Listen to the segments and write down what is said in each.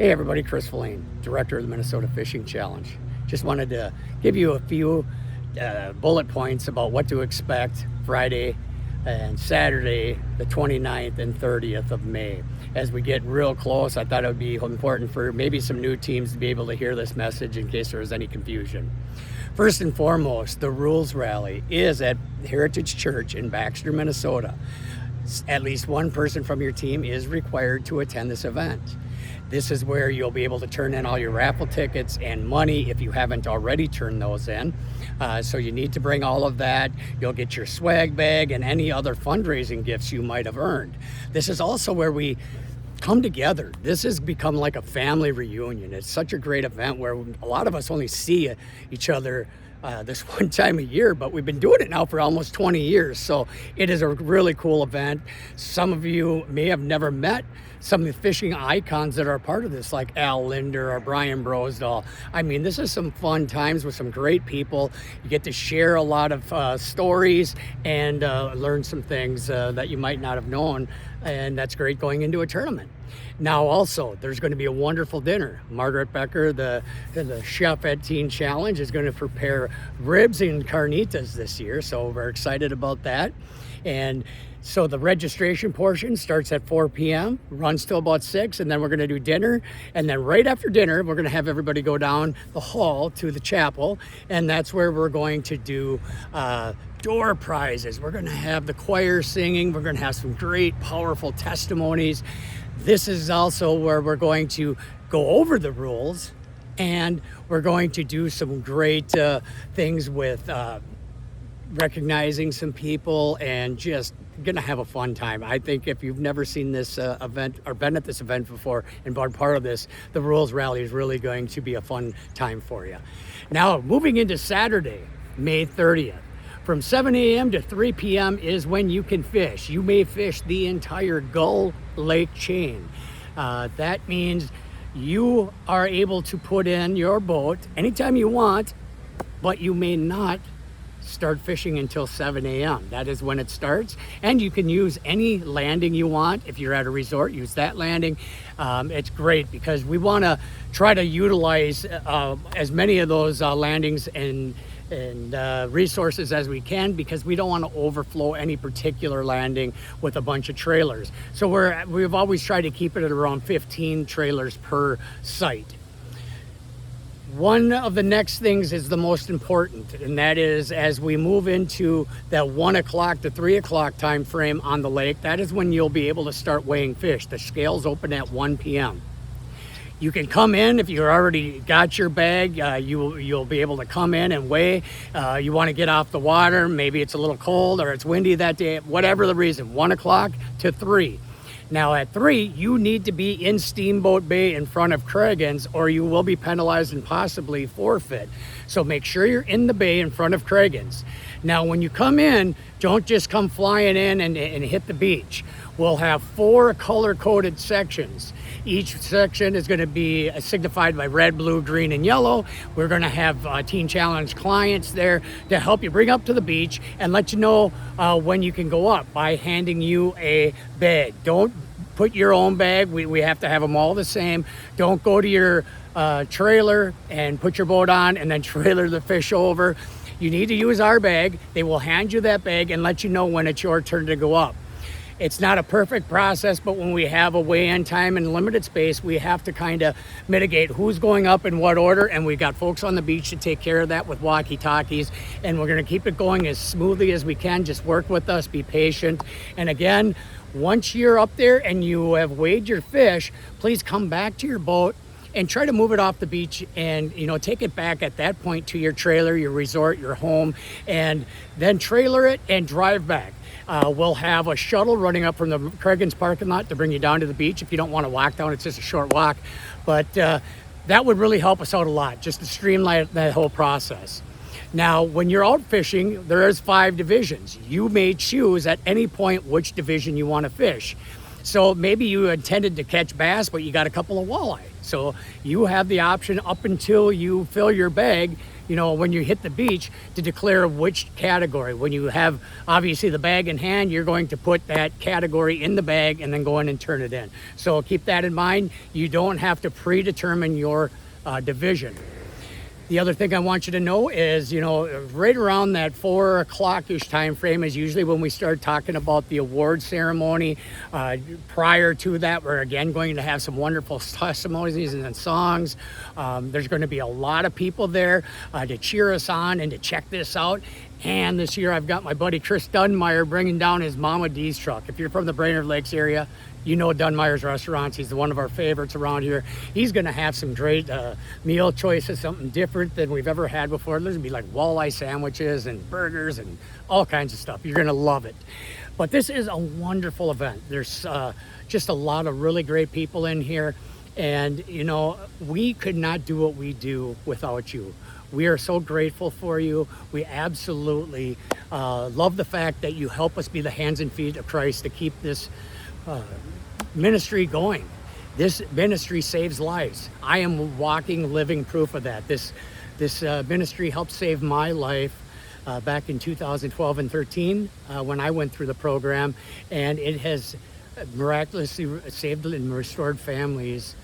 Hey everybody, Chris Filane, Director of the Minnesota Fishing Challenge. Just wanted to give you a few bullet points about what to expect Friday and Saturday, the 29th and 30th of May. As we get real close, I thought it would be important for maybe some new teams to be able to hear this message in case there was any confusion. First and foremost, the Rules Rally is at Heritage Church in Baxter, Minnesota. At least one person from your team is required to attend this event. This is where you'll be able to turn in all your raffle tickets and money if you haven't already turned those in. So you need to bring all of that. You'll get your swag bag and any other fundraising gifts you might have earned. This is also where we come together. This has become like a family reunion. It's such a great event where a lot of us only see each other this one time a year, but we've been doing it now for almost 20 years. So it is a really cool event. Some of you may have never met some of the fishing icons that are a part of this, like Al Linder or Brian Brosdahl. I mean, this is some fun times with some great people. You get to share a lot of stories and learn some things that you might not have known, and that's great going into a tournament. Now also, there's going to be a wonderful dinner. Margaret Becker, the chef at Teen Challenge, is going to prepare ribs and carnitas this year, so we're excited about that. And so the registration portion starts at 4 p.m., runs till about 6, and then we're going to do dinner. And then right after dinner, we're going to have everybody go down the hall to the chapel, and that's where we're going to do door prizes. We're going to have the choir singing. We're going to have some great, powerful testimonies. This is also where we're going to go over the rules, and we're going to do some great things with recognizing some people and just gonna have a fun time. I think if you've never seen this event or been at this event before and been part of this, the Rules Rally is really going to be a fun time for you. Now, moving into Saturday, May 30th. From 7 a.m. to 3 p.m. is when you can fish. You may fish the entire Gull Lake chain. That means you are able to put in your boat anytime you want, but you may not start fishing until 7 a.m. That is when it starts, and you can use any landing you want. If you're at a resort, use that landing. It's great because we want to try to utilize as many of those landings and resources as we can, because we don't want to overflow any particular landing with a bunch of trailers. So we've always tried to keep it at around 15 trailers per site. One of the next things is the most important, and that is as we move into that 1 o'clock to 3 o'clock time frame on the lake, that is when you'll be able to start weighing fish. The scales open at 1 p.m. You can come in if you've already got your bag. You'll be able to come in and weigh. You want to get off the water, maybe it's a little cold or it's windy that day, whatever the reason, 1 o'clock to 3. Now at 3, you need to be in Steamboat Bay in front of Cragun's, or you will be penalized and possibly forfeit. So make sure you're in the bay in front of Cragun's. Now when you come in, don't just come flying in and hit the beach. We'll have 4 color-coded sections. Each section is going to be signified by red, blue, green, and yellow. We're going to have Teen Challenge clients there to help you bring up to the beach and let you know when you can go up by handing you a bag. Don't put your own bag. We have to have them all the same. Don't go to your trailer and put your boat on and then trailer the fish over. You need to use our bag. They will hand you that bag and let you know when it's your turn to go up. It's not a perfect process, but when we have a weigh-in time and limited space, we have to kind of mitigate who's going up in what order, and we've got folks on the beach to take care of that with walkie-talkies, and we're going to keep it going as smoothly as we can. Just work with us, be patient, and again, once you're up there and you have weighed your fish, please come back to your boat and try to move it off the beach and take it back at that point to your trailer, your resort, your home, and then trailer it and drive back. We'll have a shuttle running up from the Cragun's parking lot to bring you down to the beach if you don't want to walk down. It's just a short walk, but that would really help us out a lot, just to streamline that whole process. Now, when you're out fishing, there's 5 divisions. You may choose at any point which division you want to fish. So maybe you intended to catch bass, but you got a couple of walleye. So you have the option up until you fill your bag. you know, when you hit the beach, to declare which category. When you have obviously the bag in hand, you're going to put that category in the bag and then go in and turn it in. So keep that in mind. You don't have to predetermine your division. The other thing I want you to know is, you know, right around that 4 o'clock-ish time frame is usually when we start talking about the award ceremony. Prior to that, we're again going to have some wonderful testimonies and songs. There's going to be a lot of people there to cheer us on and to check this out. And this year I've got my buddy Chris Dunmeyer bringing down his Mama D's truck. If you're from the Brainerd Lakes area, you know Dunmeyer's Restaurants. He's one of our favorites around here. He's going to have some great meal choices, something different than we've ever had before. There's going to be like walleye sandwiches and burgers and all kinds of stuff. You're going to love it. But this is a wonderful event. There's just a lot of really great people in here. And, you know, we could not do what we do without you. We are so grateful for you. We absolutely love the fact that you help us be the hands and feet of Christ to keep this ministry going. This ministry saves lives. I am walking, living proof of that. This ministry helped save my life back in 2012 and 13 when I went through the program, and it has miraculously saved and restored families,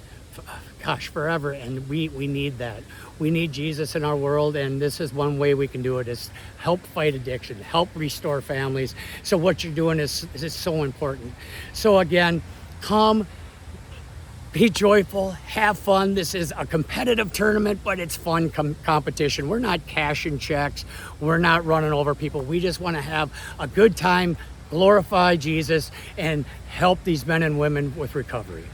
gosh, forever. And we need that. We need Jesus in our world, and this is one way we can do it, is help fight addiction, help restore families. So what you're doing is so important. So again, come, be joyful, have fun. This is a competitive tournament, but it's fun competition. We're not cashing checks. We're not running over people. We just want to have a good time, glorify Jesus, and help these men and women with recovery.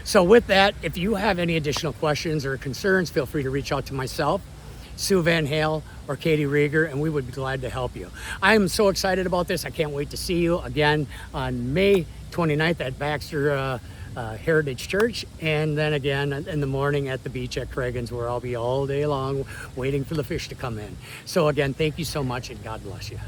So with that, if you have any additional questions or concerns, feel free to reach out to myself, Sue Van Hale, or Katie Rieger, and we would be glad to help you. I am so excited about this. I can't wait to see you again on May 29th at Baxter Heritage Church, and then again in the morning at the beach at Cragun's, where I'll be all day long waiting for the fish to come in. So again, thank you so much, and God bless you.